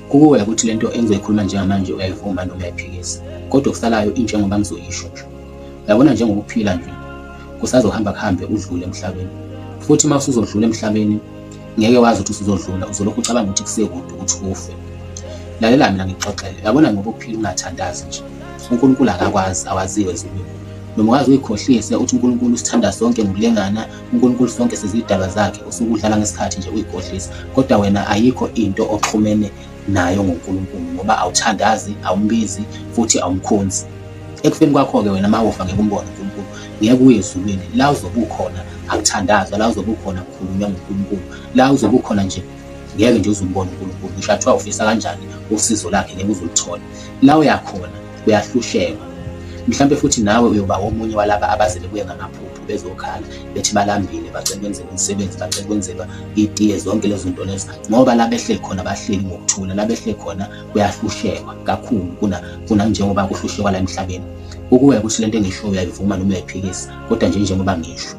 Kukuwe ukuthi lento engizoyikhuluma njengamanje uyayivuma noma uyayiphikisa, kodwa okusalayo injengoba ngizoyisho nje. Uyabona njengoba uphila nje kusazohamba kuhambe udlule emhlabeni, futhi uma usuzodlula emhlabeni ngeke wazi ukuthi usuzodlula, uzolokhu ucabanga ukuthi kusekude ukuthi ufe. Lalela mina ngixoxele, uyabona ngoba uphila ungathandazi nje, uNkulunkulu akakwazi, awaziwe ezulwini. Noma ungaze uyikhohlise uthi uNkulunkulu usithanda sonke ngokulengana, uNkulunkulu sonke sizidalwa zakhe, usuke udlala ngesikhathi nje uyikhohlisa, kodwa wena ayikho into oxhumene nayo ngoNkulunkulu ngoba awuthandazi, awumbizi futhi awumkhonzi. Ekufeni kwakho-ke wena uma ufa ngeke umbone uNkulunkulu, ngeke uye ezulwini. La uzobe ukhona akuthandazwa, la uzobe ukhona kukhulunywa ngoNkulunkulu, la uzobe ukhona nje ngeke nje uzumbone uNkulunkulu. Ngisho athiwa ufisa kanjani usizo lakhe ngeke uzulithola. La uyakhona uyahlushekwa, mhlambe futhi nawe uyoba omunye walaba abaze bebuye ngamaphupho bezokhala bethi balambile, bacela kwenzelwa umsebenzi, bacela kwenzelwa itiye, zonke lezo zinto lezo, ngoba la behleli khona bahleli ngokuthula, la behleli khona kuyahlushekwa kakhulu kuna njengoba kuhlushekwa la emhlabeni. Ukuwe ukuthi lento engisho uyayivuma noma uyayiphikisa, kodwa nje njengoba ngisho